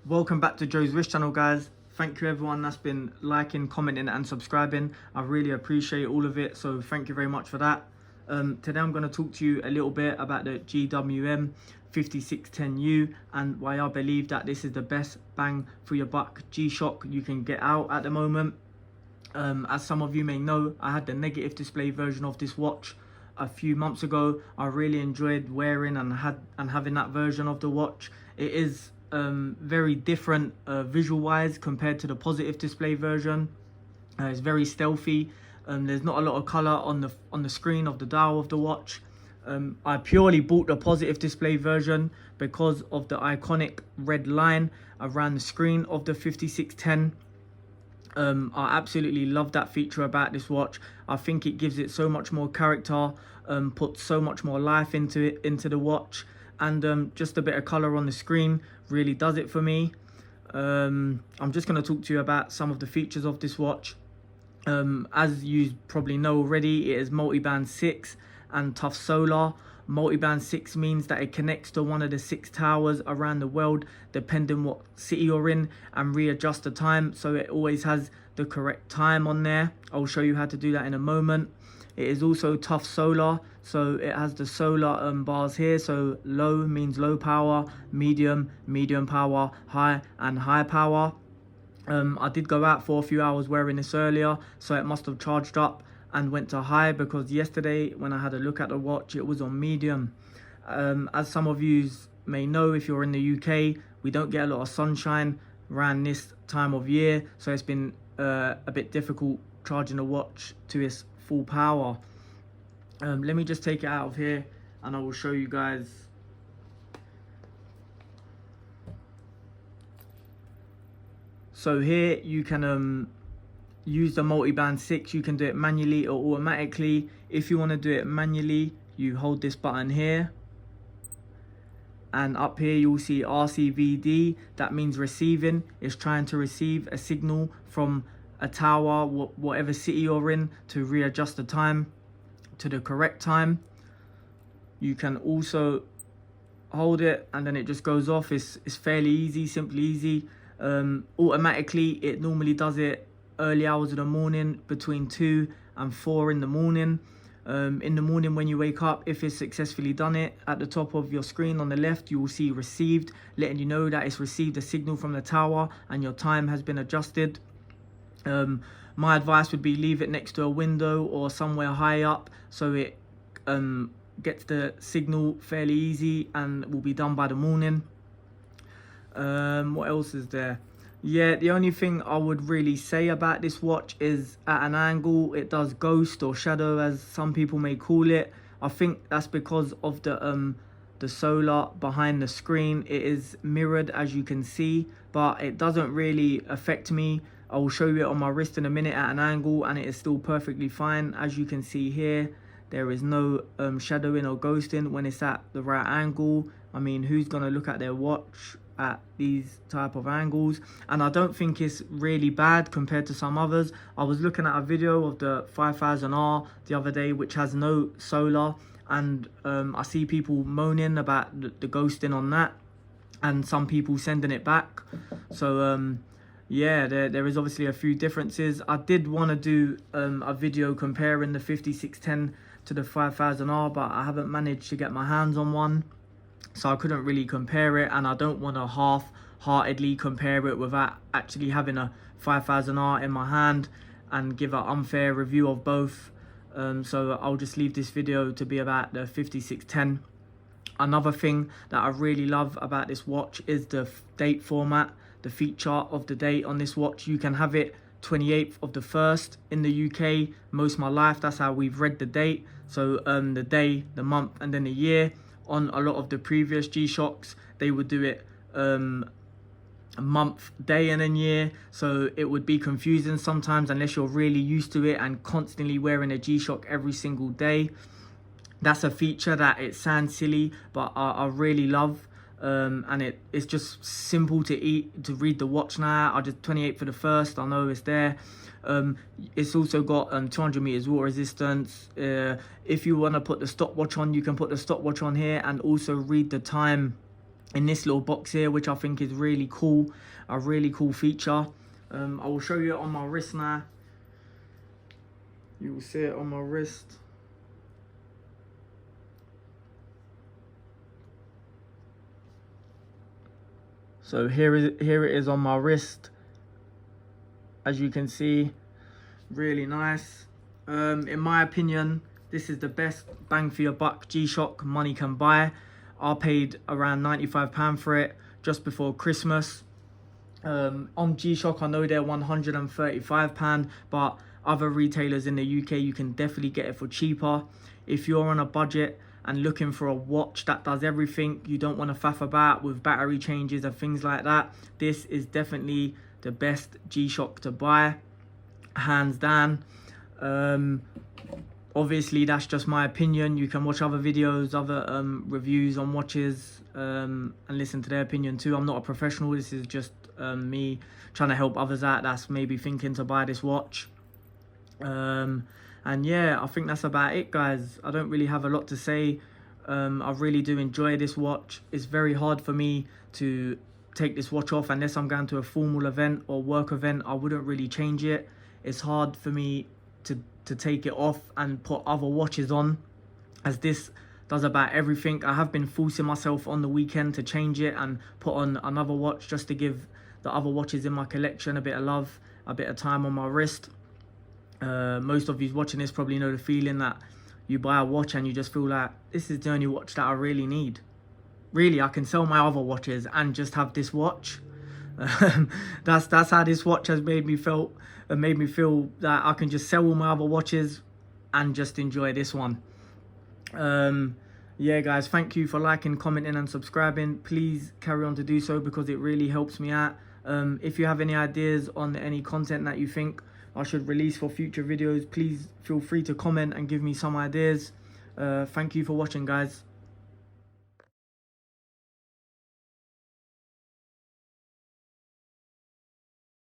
Welcome back to Joe's Wrist channel, guys. Thank you everyone that's been liking, commenting and subscribing. I really appreciate all of it, so thank you very much for that. Today I'm going to talk to you a little bit about the GW-M5610U and why I believe that this is the best bang for your buck G-Shock you can get out at the moment. As some of you may know, I had the negative display version of this watch a few months ago. I really enjoyed wearing and having that version of the watch. It is very different visual wise compared to the positive display version. It's very stealthy. There's not a lot of color on the screen of the dial of the watch. I purely bought the positive display version because of the iconic red line around the screen of the 5610. I absolutely love that feature about this watch. I think it gives it so much more character, puts so much more life into the watch, and just a bit of color on the screen really does it for me. I'm just going to talk to you about some of the features of this watch. As you probably know already, it is multi-band 6 and tough solar. Multi-band 6 means that it connects to one of the 6 towers around the world depending what city you're in, and readjust the time so it always has the correct time on there. I'll show you how to do that in a moment. It is also tough solar, so it has the solar bars here. So low means low power, medium power, high and high power. I did go out for a few hours wearing this earlier, so it must have charged up and went to high, because yesterday when I had a look at the watch it was on medium. As some of you may know, if you're in the UK, we don't get a lot of sunshine around this time of year, so it's been a bit difficult charging the watch to its full power. Let me just take it out of here and I will show you guys. So here you can use the multi-band 6. You can do it manually or automatically. If you want to do it manually, you hold this button here, and up here you'll see RCVD. That means receiving. It's trying to receive a signal from a tower, whatever city you're in, to readjust the time to the correct time. You can also hold it and then it just goes off. It's fairly easy, simply easy. Automatically it normally does it early hours of the morning, between 2 and 4 in the morning. In the morning when you wake up, if it's successfully done it, at the top of your screen on the left you will see received, letting you know that it's received a signal from the tower and your time has been adjusted. My advice would be leave it next to a window or somewhere high up, so it gets the signal fairly easy and will be done by the morning. What else is there? Yeah, the only thing I would really say about this watch is at an angle it does ghost or shadow, as some people may call it. I think that's because of the solar behind the screen. It is mirrored, as you can see, but it doesn't really affect me. I will show you it on my wrist in a minute at an angle and it is still perfectly fine. As you can see here, there is no shadowing or ghosting when it's at the right angle. I mean, who's gonna look at their watch at these type of angles? And I don't think it's really bad compared to some others. I was looking at a video of the 5000R the other day, which has no solar, and I see people moaning about the ghosting on that, and some people sending it back. So yeah, there is obviously a few differences. I did want to do a video comparing the 5610 to the 5000R, but I haven't managed to get my hands on one, so I couldn't really compare it, and I don't want to half-heartedly compare it without actually having a 5000R in my hand and give an unfair review of both. So I'll just leave this video to be about the 5610. Another thing that I really love about this watch is the date format. The feature of the date on this watch, you can have it 28th of the 1st in the UK. Most of my life that's how we've read the date. So the day, the month and then the year. On a lot of the previous G-Shocks they would do it month, day and then year, so it would be confusing sometimes unless you're really used to it and constantly wearing a G-Shock every single day. That's a feature that it sounds silly, but I really love. And it's just simple to read the watch now. I just 28 for the 1st, I know it's there. It's also got 200 meters water resistance. If you want to put the stopwatch on, you can put the stopwatch on here and also read the time in this little box here, which I think is really cool, a really cool feature. I will show you it on my wrist now. You will see it on my wrist. So here it is on my wrist. As you can see, really nice. In my opinion, this is the best bang for your buck G-Shock money can buy. I paid around £95 for it just before Christmas. On G-Shock, I know they're £135, but other retailers in the UK, you can definitely get it for cheaper. If you're on a budget and looking for a watch that does everything, you don't want to faff about with battery changes and things like that, this is definitely the best G-Shock to buy, hands down. Obviously that's just my opinion. You can watch other videos, other reviews on watches, and listen to their opinion too. I'm not a professional. This is just me trying to help others out that's maybe thinking to buy this watch. And yeah, I think that's about it, guys. I don't really have a lot to say. I really do enjoy this watch. It's very hard for me to take this watch off unless I'm going to a formal event or work event. I wouldn't really change it. It's hard for me to take it off and put other watches on, as this does about everything. I have been forcing myself on the weekend to change it and put on another watch just to give the other watches in my collection a bit of love, a bit of time on my wrist. Most of you watching this probably know the feeling that you buy a watch and you just feel like, this is the only watch that I really need. Really, I can sell my other watches and just have this watch. That's how this watch has made me feel that I can just sell all my other watches and just enjoy this one. Yeah guys, thank you for liking, commenting and subscribing. Please carry on to do so because it really helps me out. If you have any ideas on any content that you think I should release for future videos, please feel free to comment and give me some ideas. Thank you for watching, guys.